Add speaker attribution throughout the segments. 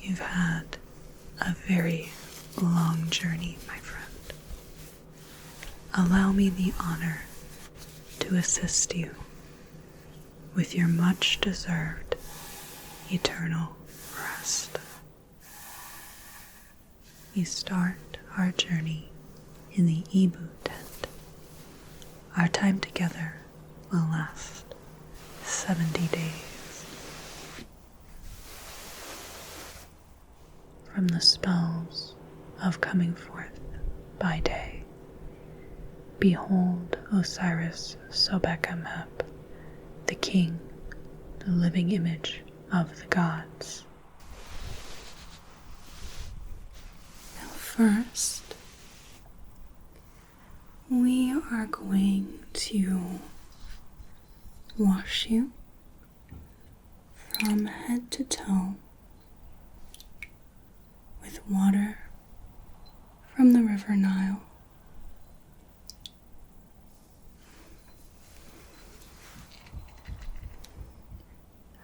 Speaker 1: You've had a very long journey, my friend. Allow me the honor to assist you with your much-deserved eternal rest. We start our journey in the Ibu tent. Our time together will last 70 days. From the spells of coming forth by day, behold Osiris Sobekemheb, the king, the living image of the gods. Now first, we are going to wash you from head to toe with water from the river Nile.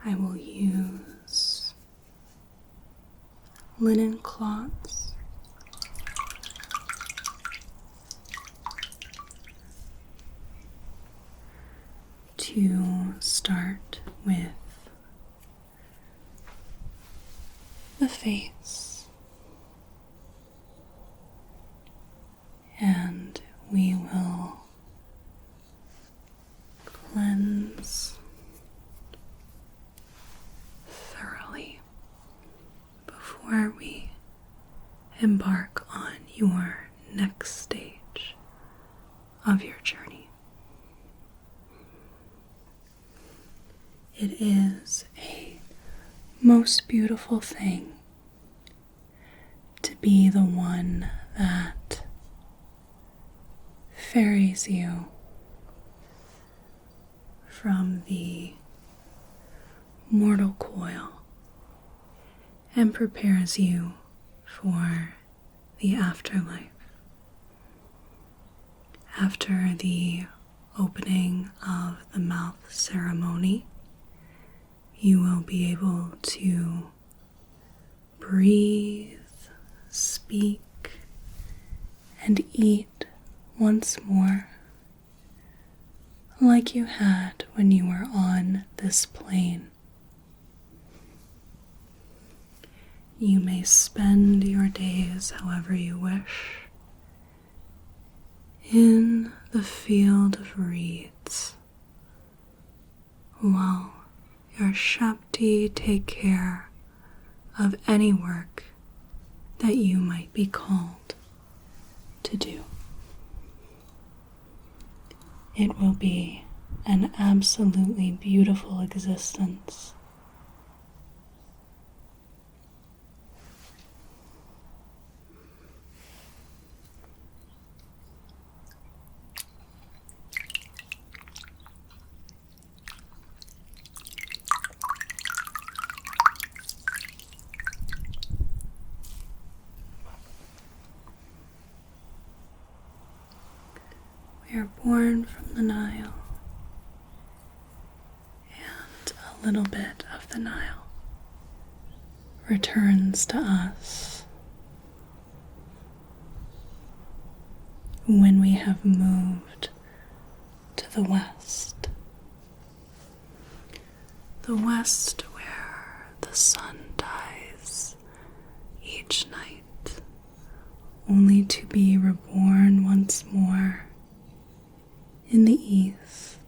Speaker 1: I will use linen cloths to start with the face, and we will cleanse thoroughly before we embark on your next stage of your journey. It is a most beautiful thing to be the one that ferries you from the mortal coil and prepares you for the afterlife. After the opening of the mouth ceremony, you will be able to breathe, speak, and eat once more, like you had when you were on this plane. You may spend your days however you wish in the field of reeds, while your Shakti take care of any work that you might be called to do. It will be an absolutely beautiful existence. We are born from the Nile, and a little bit of the Nile returns to us when we have moved to the west. The west where the sun dies each night, only to be reborn once more in the east.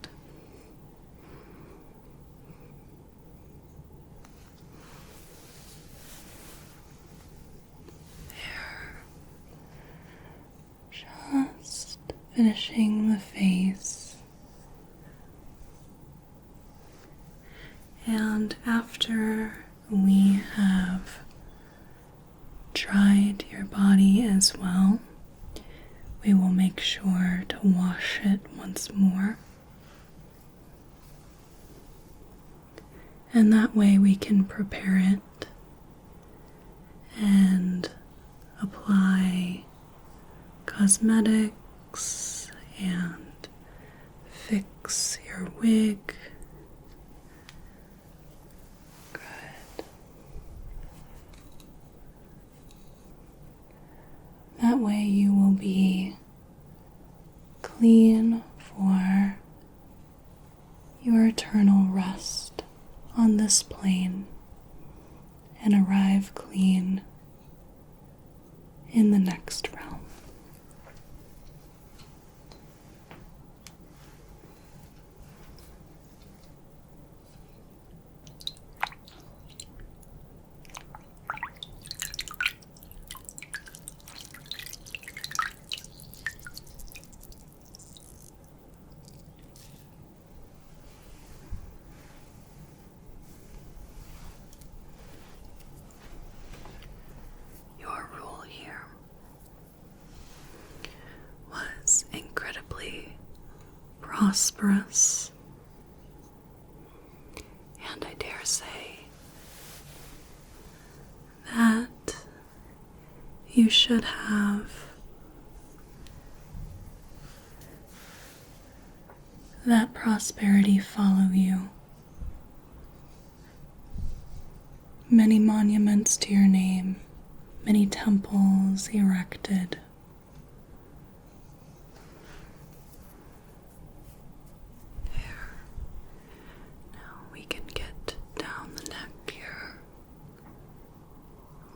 Speaker 1: There, just finishing the face. And after we have dried your body as well, we will make sure to wash it once more. And that way we can prepare it and apply cosmetics and fix your wig. Good. on this plane and arrive clean in the next realm. Prosperous, and I dare say that you should have that prosperity follow you. Many monuments to your name, many temples erected.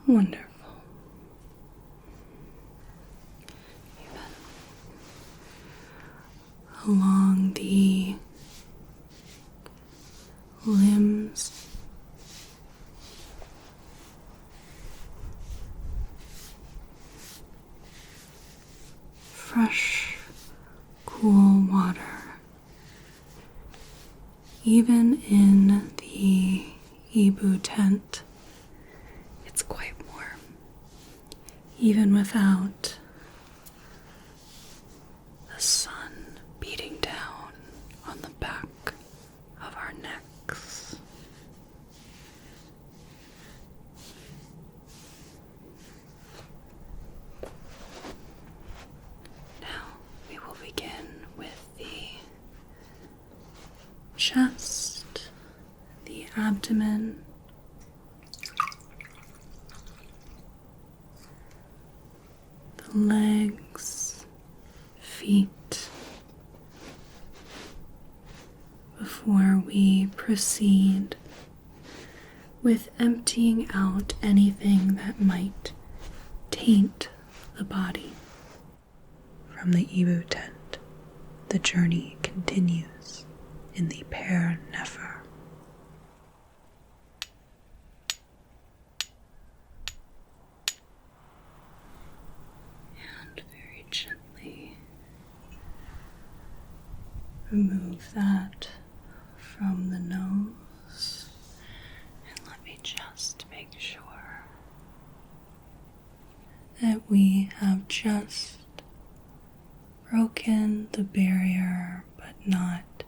Speaker 1: Wonderful. Even along the limbs, fresh, cool water. Even in the Ibu tent, it's quite warm, even without the sun beating down on the back of our necks. Now we will begin with the chest, the abdomen, legs, feet, before we proceed with emptying out anything that might taint the body. From the Ibu tent, the journey continues in the Per Nefer. Gently remove that from the nose, and let me just make sure that we have just broken the barrier but not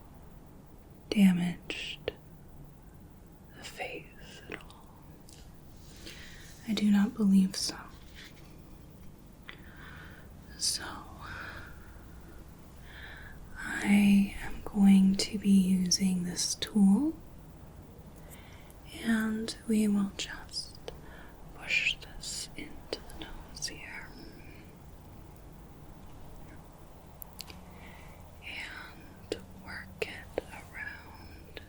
Speaker 1: damaged the face at all. I do not believe so. So, I am going to be using this tool, and we will just push this into the nose here, and work it around.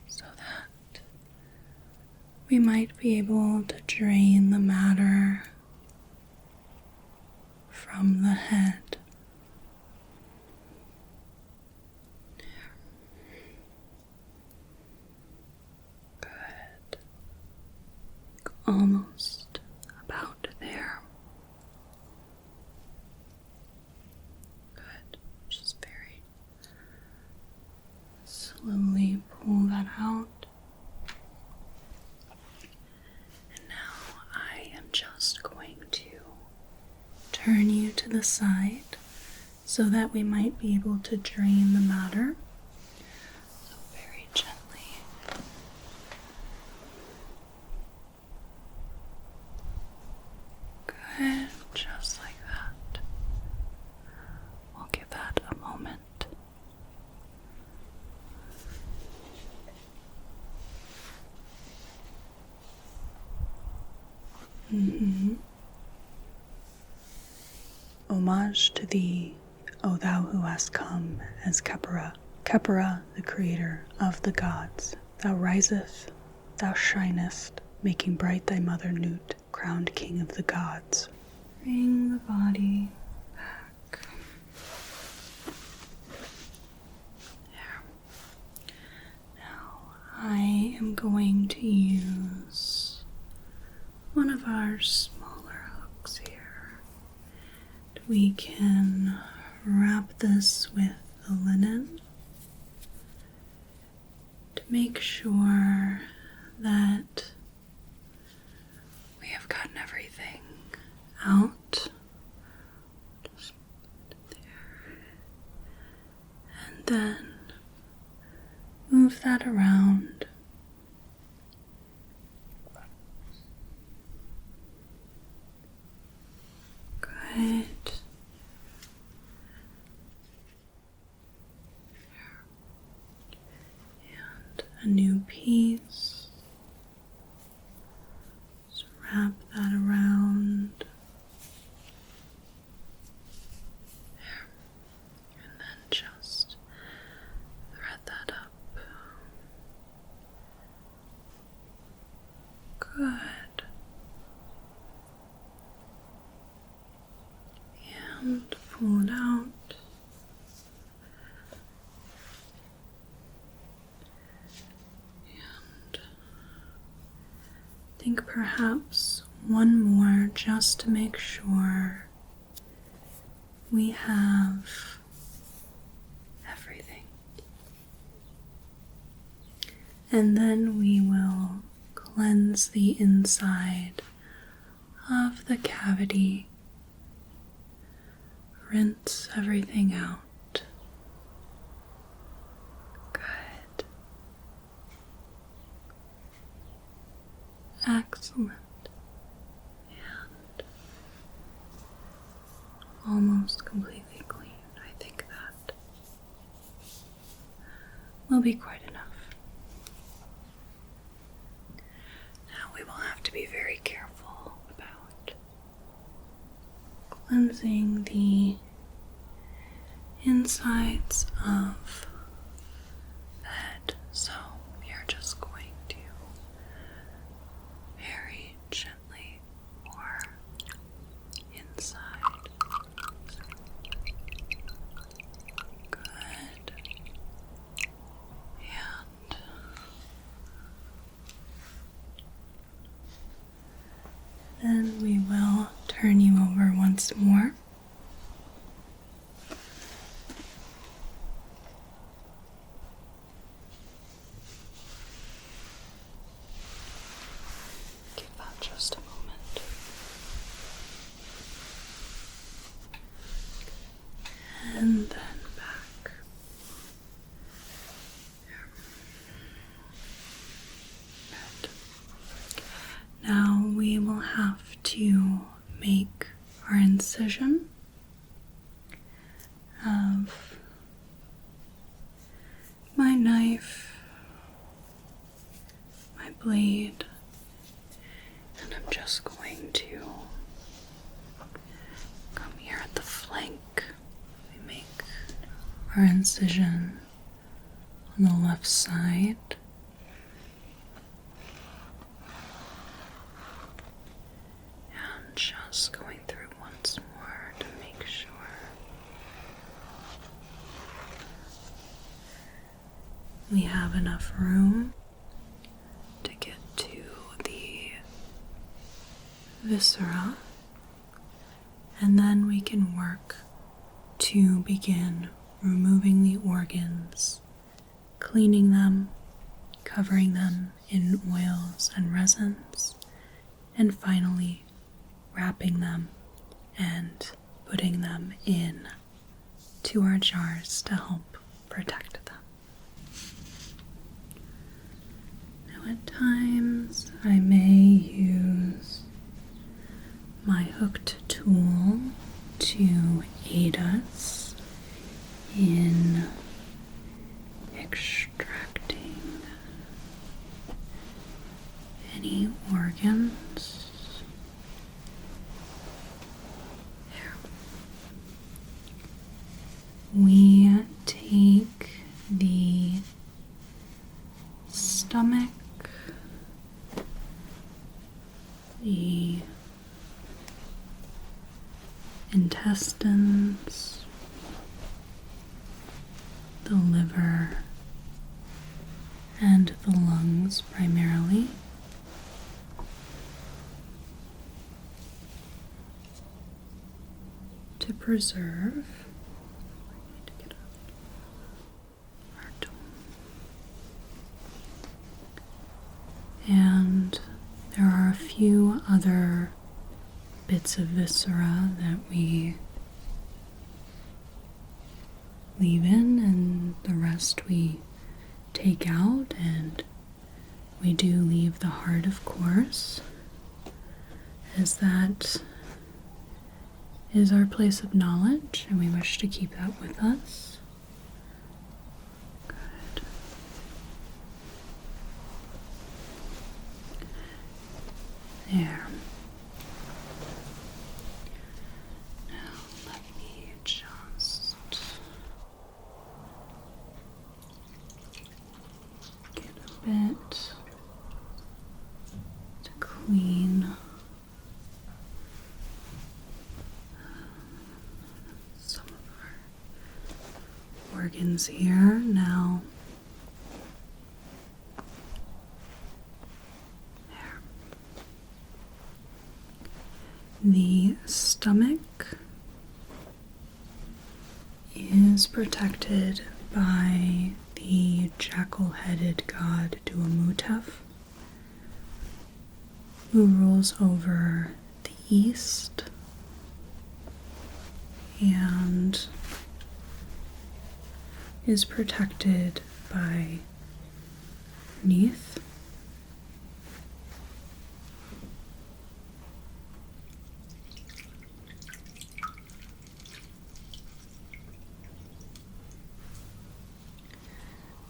Speaker 1: So that we might be able to drain the matter from the head. Good. Almost about there. Good. Just very slowly pull that out. Just going to turn you to the side so that we might be able to drain the matter. So very gently. Good, just like that. We'll give that a moment. Homage to the O thou who hast come as Khepera, Khepera, the creator of the gods, thou risest, thou shinest, making bright thy mother Nut, crowned king of the gods. Bring the body back. There. Now I am going to use one of our smaller hooks here. We can wrap this with the linen to make sure that we have gotten everything out. Just put it there. And then move that around. Good. And a new piece. Just wrap that around. There. And then just thread that up. Good. And pull it out. And I think perhaps one more just to make sure we have everything. And then we will cleanse the inside of the cavity. Rinse everything out. Good. Excellent. And almost completely clean. I think that will be quite enough. Now we will have to be very careful about cleansing the insides of the head. So you're just going to very gently pour inside. Good. And then we will turn you over once more. Give that just a moment. And then back. Good. Now we will have to make our incision of my knife, my blade, and I'm just going to come here at the flank. We make our incision on the left side. And just going through once more to make sure we have enough room to get to the viscera, and then we can work to begin removing the organs, cleaning them, covering them in oils and resins, and finally wrapping them and putting them in to our jars to help protect them. Now at times I may use my hooked tool to aid us in extracting any organs. There. intestines, the liver, and the lungs primarily. To preserve. And there are a few other bits of viscera that we leave in, and the rest we take out, and we do leave the heart, of course, as that is our place of knowledge, and we wish to keep that with us. Good. There. Now let me just get a bit to clean some of our organs here. Now, the stomach is protected by the jackal-headed god Duamutef, who rules over the east and is protected by Neith,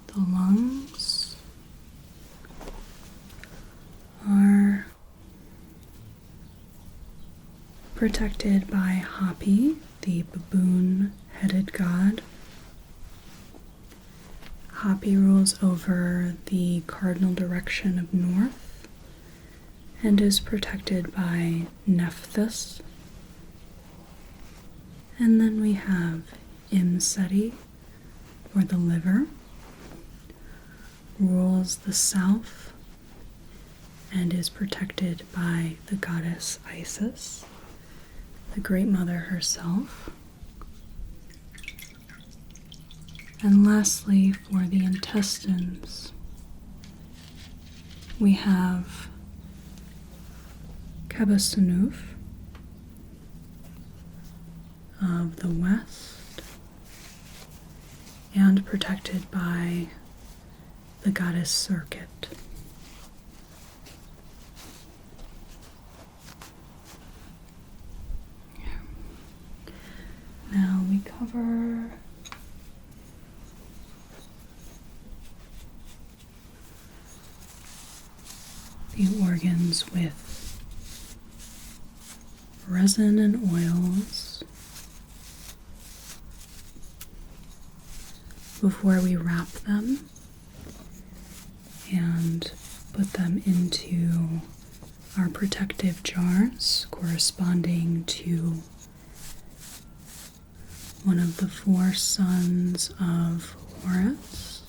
Speaker 1: the lungs are protected by Hapi, the baboon-headed god. Hapi rules over the cardinal direction of north and is protected by Nephthys. And then we have Imseti, or the liver, rules the south and is protected by the goddess Isis, the Great Mother herself. And lastly, for the intestines, we have Kabasanuf of the west and protected by the goddess Circuit. Now we cover the organs with resin and oils before we wrap them and put them into our protective jars corresponding to one of the 4 sons of Horus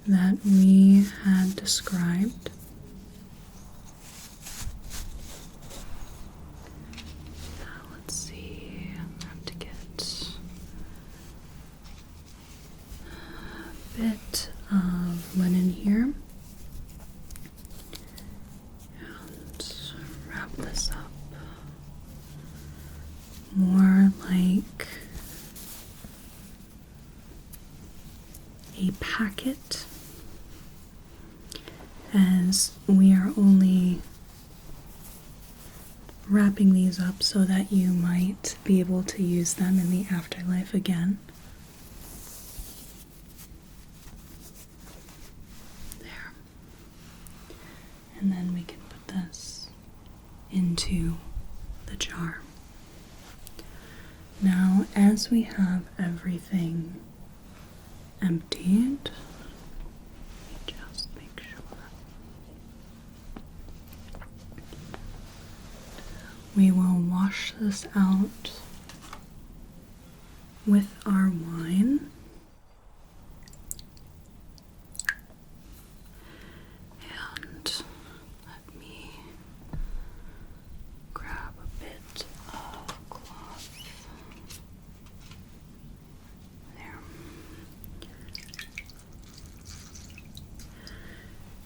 Speaker 1: that we had described. Let's see, I have to get a bit of linen here and wrap this up more like a packet, as we are only wrapping these up so that you might be able to use them in the afterlife again. There. And then we can put this into the jar. Now, as we have everything emptied, let me just make sure. We will wash wash this out with our wine. And let me grab a bit of cloth. There.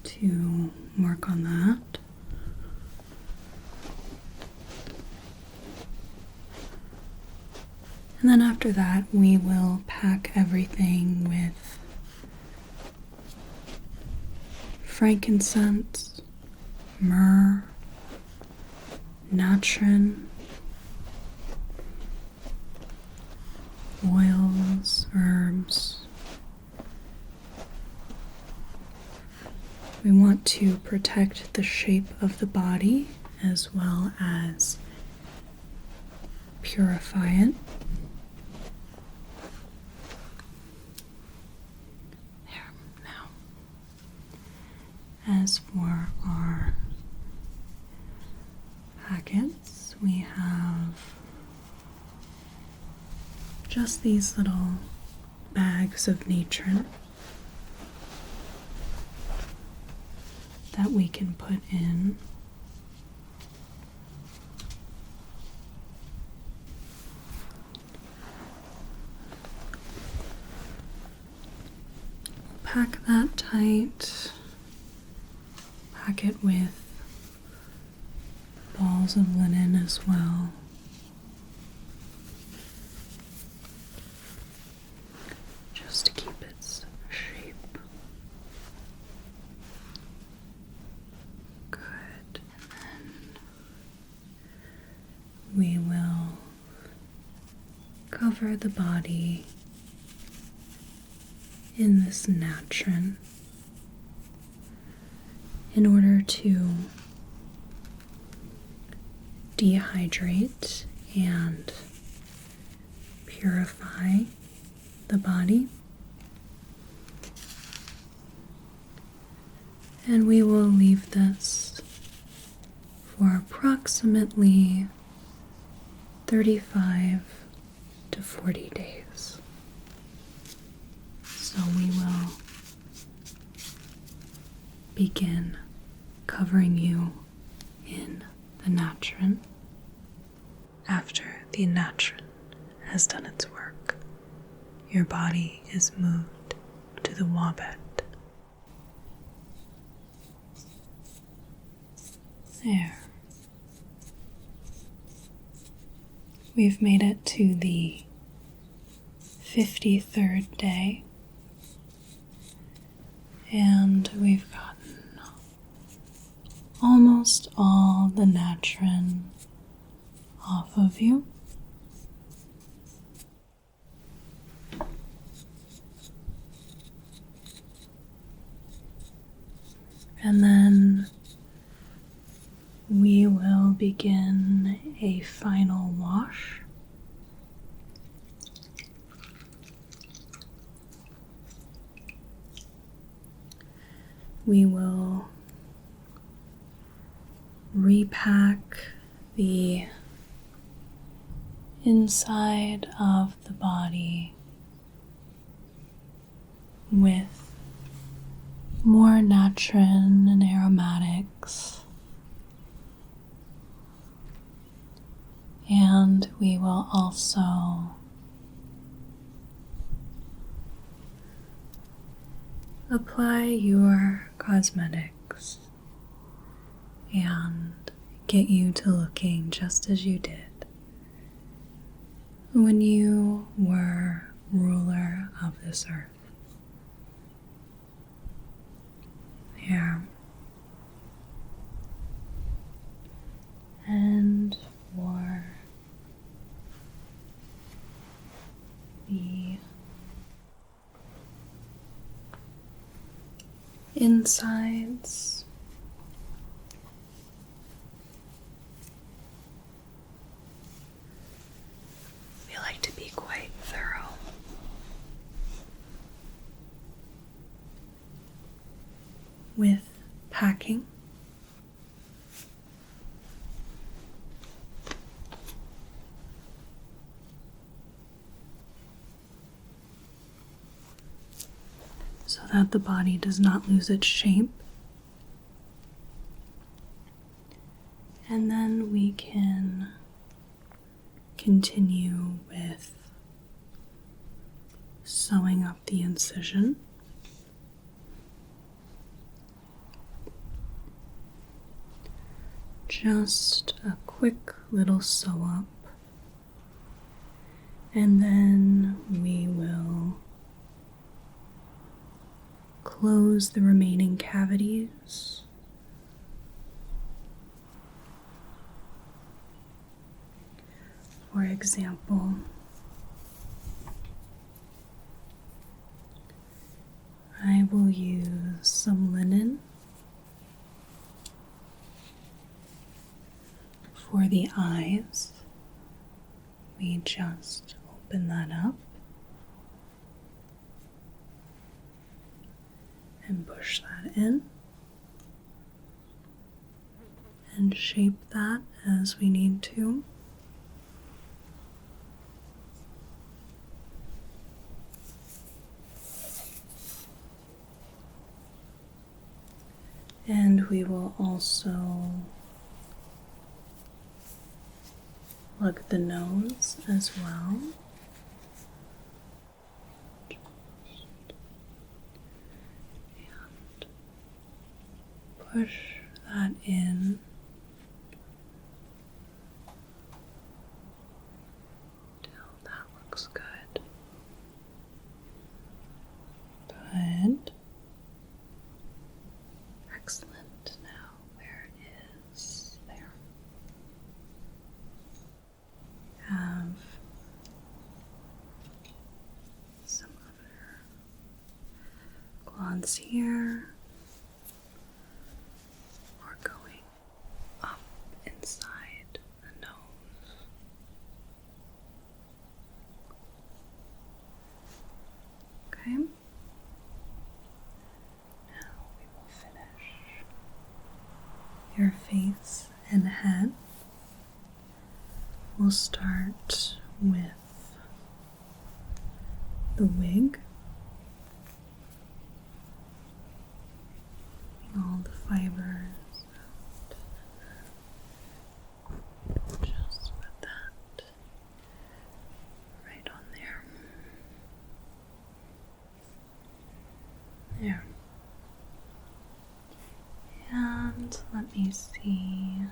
Speaker 1: To work on that. And then after that, we will pack everything with frankincense, myrrh, natron, oils, herbs. We want to protect the shape of the body as well as purify it. As for our packets, we have just these little bags of natron that we can put in. Pack that tight. Pack it with balls of linen as well. Just to keep its shape. Good. And then we will cover the body in this natron in order to dehydrate and purify the body. And we will leave this for approximately 35 to 40 days. So we will begin covering you in the natron. After the natron has done its work, your body is moved to the wabed. There. We've made it to the 53rd day, and we've gotten almost all the natron off of you. And then we will begin a final wash. We will repack the inside of the body with more natron and aromatics, and we will also apply your cosmetics and get you to looking just as you did when you were ruler of this earth. There. And for the insides, we like to be quite thorough. With packing. so that the body does not lose its shape. And then we can continue with sewing up the incision. Just a quick little sew up, and then we will close the remaining cavities. For example, I will use some linen for the eyes. We just open that up and push that in and shape that as we need to. And we will also plug the nose as well. And push that in. Till that looks good. Good. Excellent. Now, where is there? Have some other gloss here. We're going up inside the nose. Okay. Now we will finish your face and head. We'll start with the wig. All the fibers out. Just put that right on there. There. And let me see.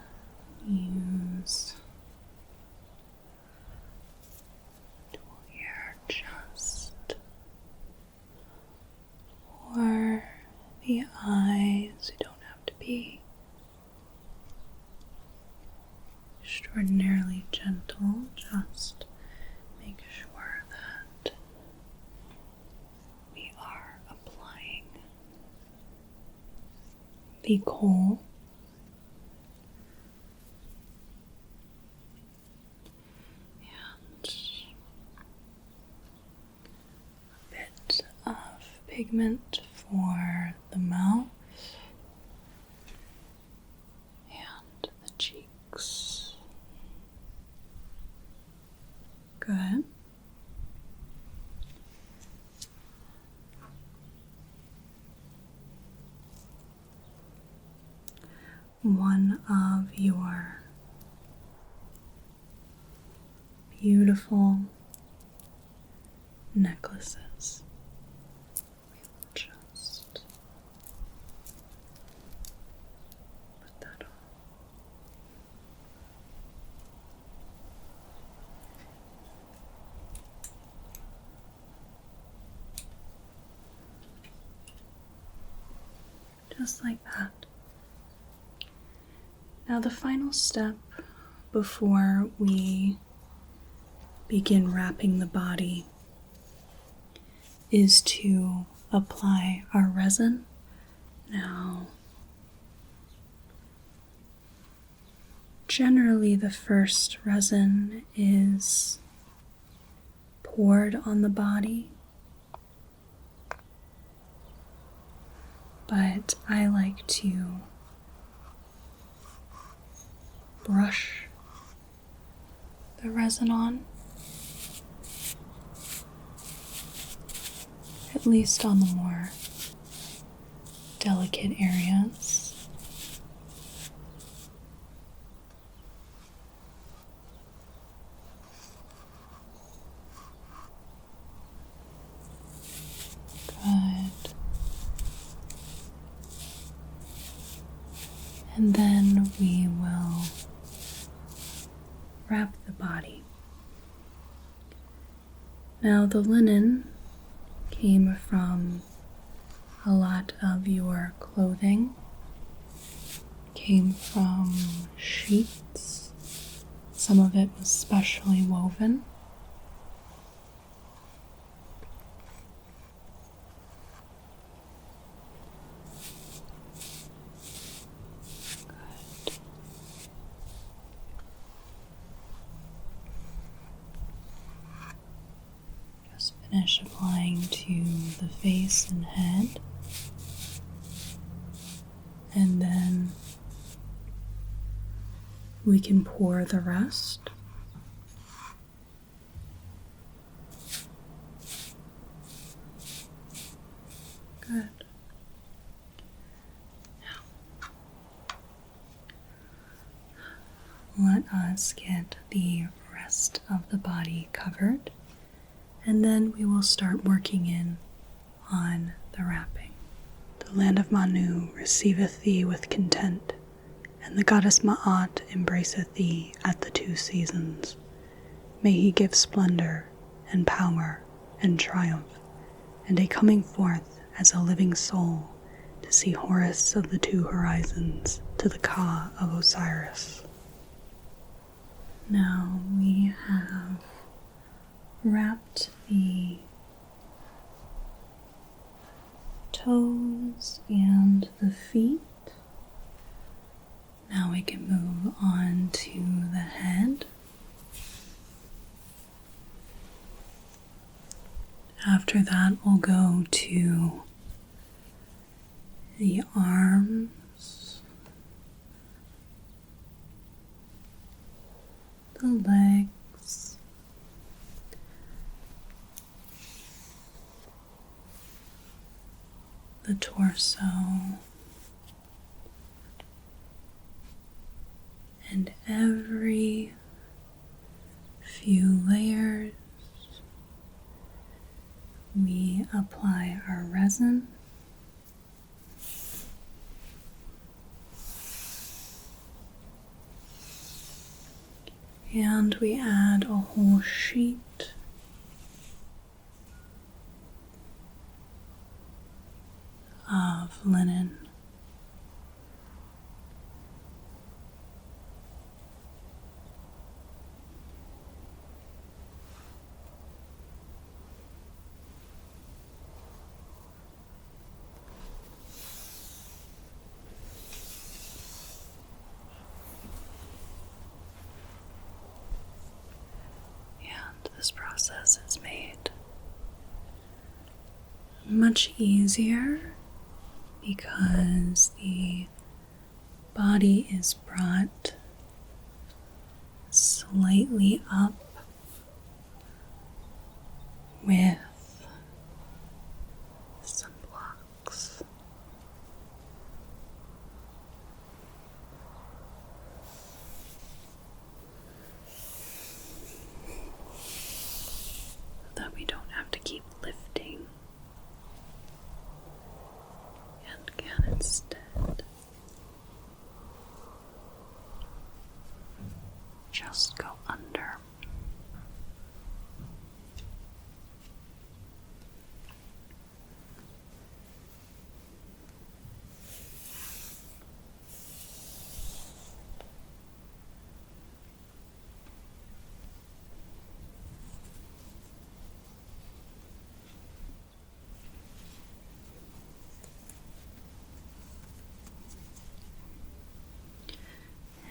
Speaker 1: Use just for the eyes. You don't have to be extraordinarily gentle, just make sure that we are applying the kohl. Pigment for the mouth and the cheeks. Good. One of your beautiful necklaces. Just like that. Now the final step before we begin wrapping the body is to apply our resin. Now, generally the first resin is poured on the body, but I like to brush the resin on, at least on the more delicate areas. Good. And then we will wrap the body. Now the linen came from a lot of your clothing, came from sheets. Some of it was specially woven. Finish applying to the face and head, and then we can pour the rest. Good. Now, let us get the rest of the body covered. And then we will start working in on the wrapping. The land of Manu receiveth thee with content, and the goddess Ma'at embraceth thee at the 2 seasons. May he give splendor and power and triumph, and a coming forth as a living soul to see Horus of the 2 horizons to the Ka of Osiris. Now we have wrapped the toes and the feet. Now we can move on to the head. After that, we'll go to the arms, the legs, the torso, and every few layers we apply our resin. And we add a whole sheet of linen. And this process is made much easier because the body is brought slightly up with some blocks. So that we don't have to keep lifting. And can instead just go under.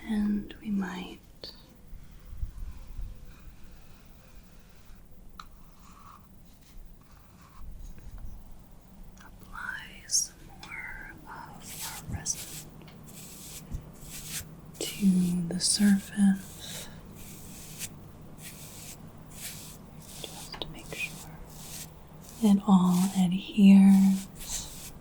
Speaker 1: And we might apply some more of our resin to the surface, just to make sure it all adheres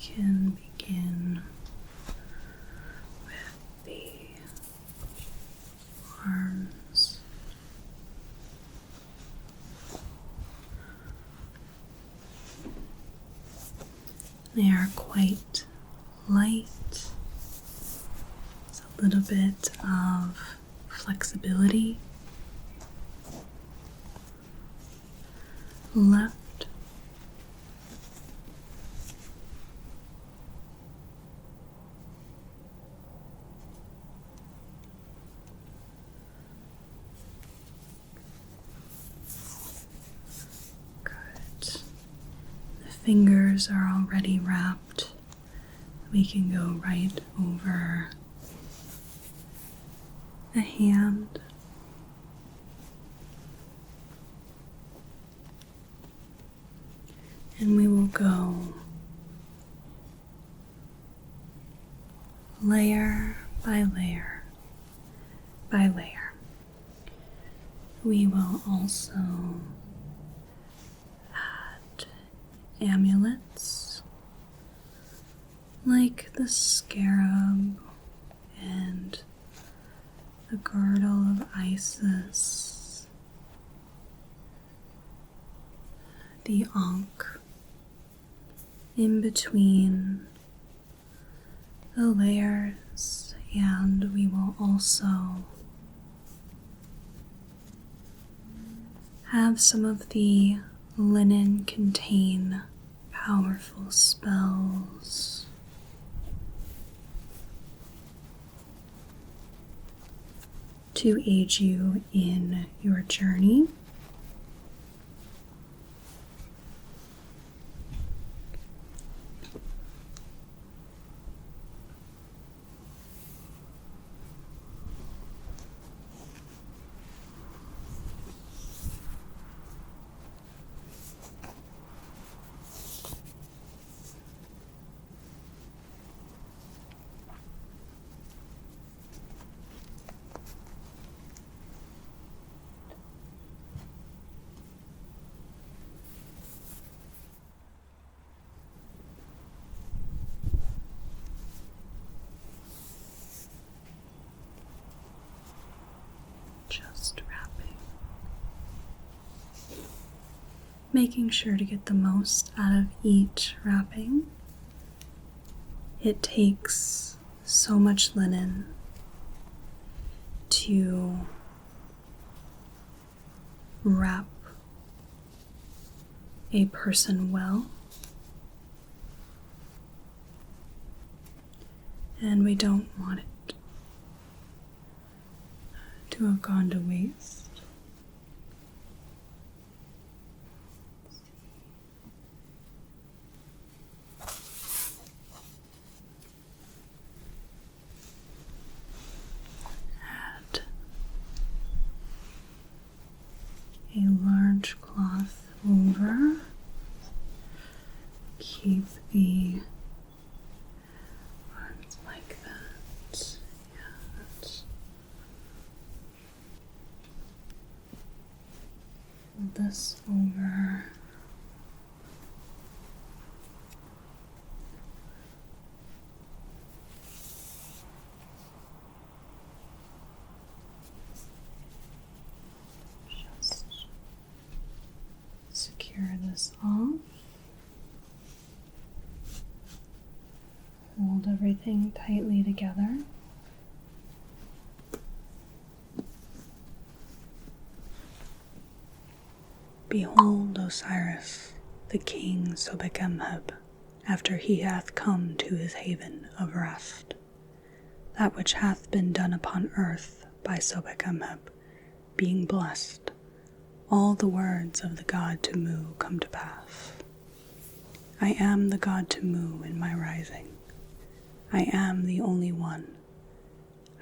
Speaker 1: can begin with the arms. They are quite light. There's a little bit of flexibility left. Fingers are already wrapped. We can go right over the hand. And we will go layer by layer by layer. We will also amulets like the scarab and the girdle of Isis, the ankh in between the layers, and we will also have some of the linen contain powerful spells. To aid you in your journey. Just wrapping. Making sure to get the most out of each wrapping. It takes so much linen to wrap a person well, and we don't want it to have gone to waste. Add a large cloth over. Keep the arms like that. Yeah, that's fold this over. Just secure this off. Hold everything tightly together. Behold Osiris, the king Sobekemheb, after he hath come to his haven of rest. That which hath been done upon earth by Sobekemheb, being blessed, all the words of the god Tumu come to pass. I am the god Tumu in my rising. I am the only one.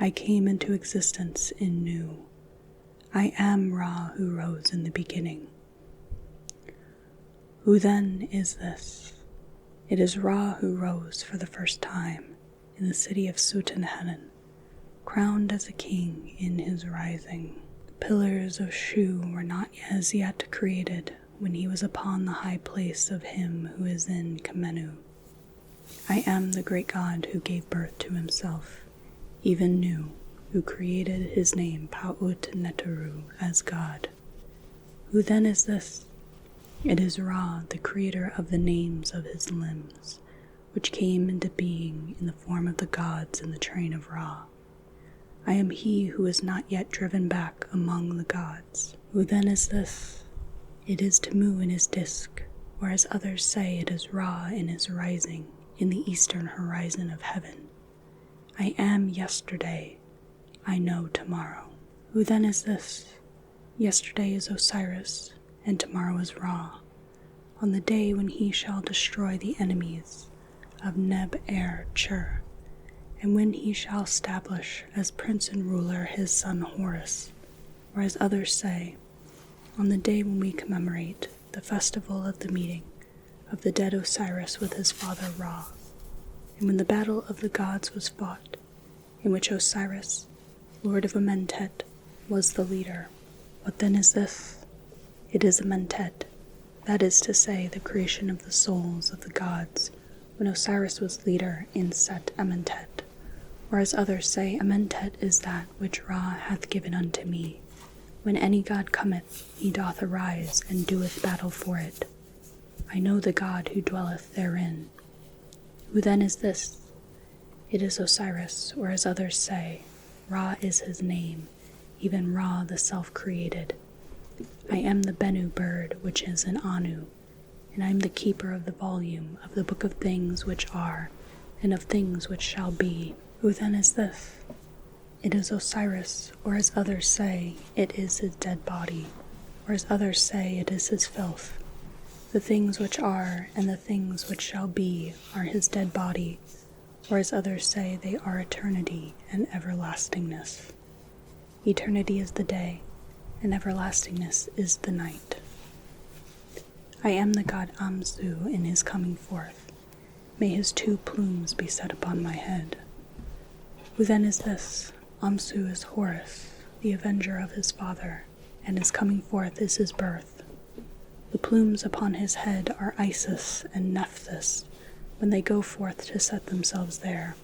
Speaker 1: I came into existence in Nu. I am Ra who rose in the beginning. Who then is this? It is Ra who rose for the first time in the city of Sutenhenen, crowned as a king in his rising. The pillars of Shu were not as yet created when he was upon the high place of him who is in Kemenu. I am the great God who gave birth to himself, even Nu, who created his name Pa'ut Neteru as God. Who then is this? It is Ra, the creator of the names of his limbs, which came into being in the form of the gods in the train of Ra. I am he who is not yet driven back among the gods. Who then is this? It is Tamu in his disk, or as others say, it is Ra in his rising, in the eastern horizon of heaven. I am yesterday, I know tomorrow. Who then is this? Yesterday is Osiris, and tomorrow is Ra, on the day when he shall destroy the enemies of Neb-er-Chur, and when he shall establish as prince and ruler his son Horus, or as others say, on the day when we commemorate the festival of the meeting of the dead Osiris with his father Ra, and when the battle of the gods was fought, in which Osiris, lord of Amentet, was the leader. What then is this? It is Amentet, that is to say, the creation of the souls of the gods, when Osiris was leader in Set Amentet. Or as others say, Amentet is that which Ra hath given unto me. When any god cometh, he doth arise, and doeth battle for it. I know the god who dwelleth therein. Who then is this? It is Osiris, or as others say, Ra is his name, even Ra the self-created. I am the Bennu bird, which is an Anu, and I am the keeper of the volume of the book of things which are, and of things which shall be. Who then is this? It is Osiris, or as others say, it is his dead body, or as others say, it is his filth. The things which are, and the things which shall be, are his dead body, or as others say, they are eternity and everlastingness. Eternity is the day, and everlastingness is the night. I am the god Amzu in his coming forth. May his 2 plumes be set upon my head. Who then is this? Amzu is Horus, the avenger of his father, and his coming forth is his birth. The plumes upon his head are Isis and Nephthys, when they go forth to set themselves there,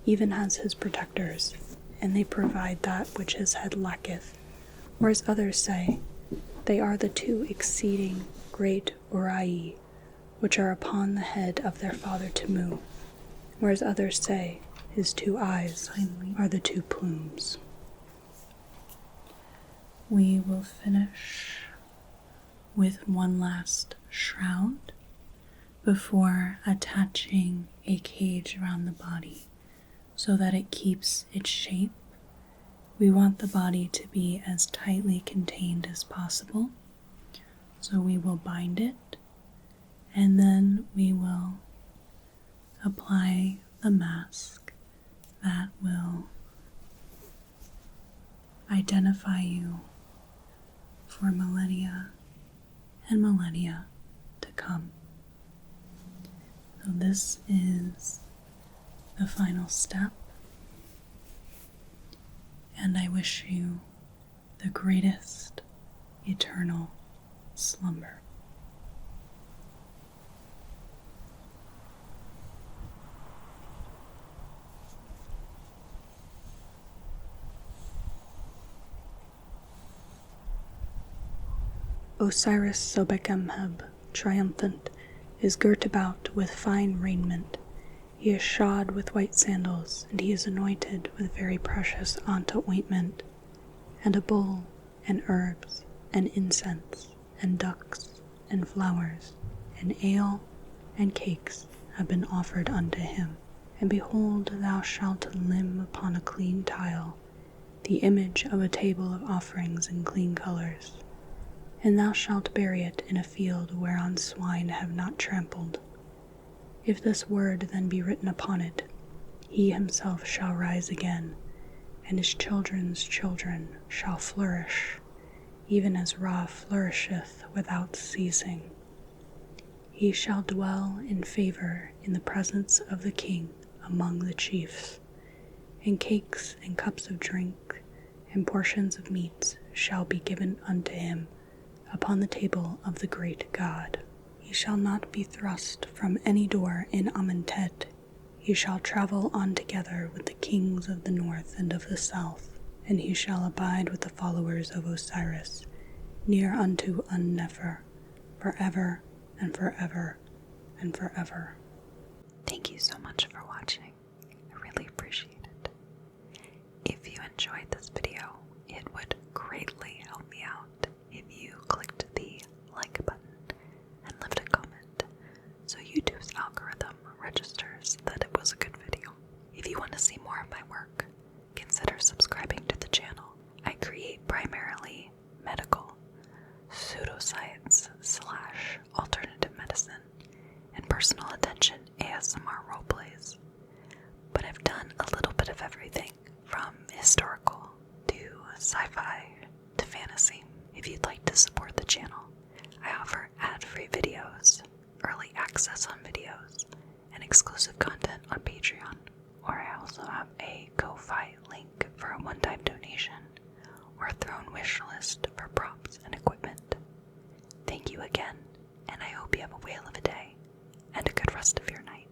Speaker 1: even as his protectors, and they provide that which his head lacketh. Or as others say, they are the 2 exceeding great Urai, which are upon the head of their father Tamu. Or as others say, his 2 eyes are the 2 plumes. We will finish with one last shroud before attaching a cage around the body so that it keeps its shape. We want the body to be as tightly contained as possible, so we will bind it, and then we will apply the mask that will identify you for millennia and millennia to come. So this is the final step, and I wish you the greatest eternal slumber. Osiris Sobekemheb, triumphant, is girt about with fine raiment. He is shod with white sandals, and he is anointed with very precious anta ointment, and a bull, and herbs, and incense, and ducks, and flowers, and ale, and cakes have been offered unto him. And behold, thou shalt limn upon a clean tile the image of a table of offerings in clean colors, and thou shalt bury it in a field whereon swine have not trampled. If this word then be written upon it, he himself shall rise again, and his children's children shall flourish, even as Ra flourisheth without ceasing. He shall dwell in favor in the presence of the king among the chiefs, and cakes and cups of drink and portions of meats shall be given unto him upon the table of the great God. He shall not be thrust from any door in Amentet. He shall travel on together with the kings of the north and of the south, and he shall abide with the followers of Osiris, near unto Un-Nefer, forever and forever and forever.
Speaker 2: Thank you so much for watching. I really appreciate it. If you enjoyed this video, it would greatly help me out if you clicked the like button and left a comment so YouTube's algorithm registers that it was a good video. If you want to see more of my work, consider subscribing to the channel. I create primarily medical, pseudoscience / alternative medicine, and personal attention ASMR roleplays. But I've done a little bit of everything from historical to sci-fi to fantasy. If you'd like to support the channel, I offer ad-free videos, early access on videos, and exclusive content on Patreon. Or I also have a Ko-Fi link for a one-time donation or a throne wish list for props and equipment. Thank you again, and I hope you have a whale of a day and a good rest of your night.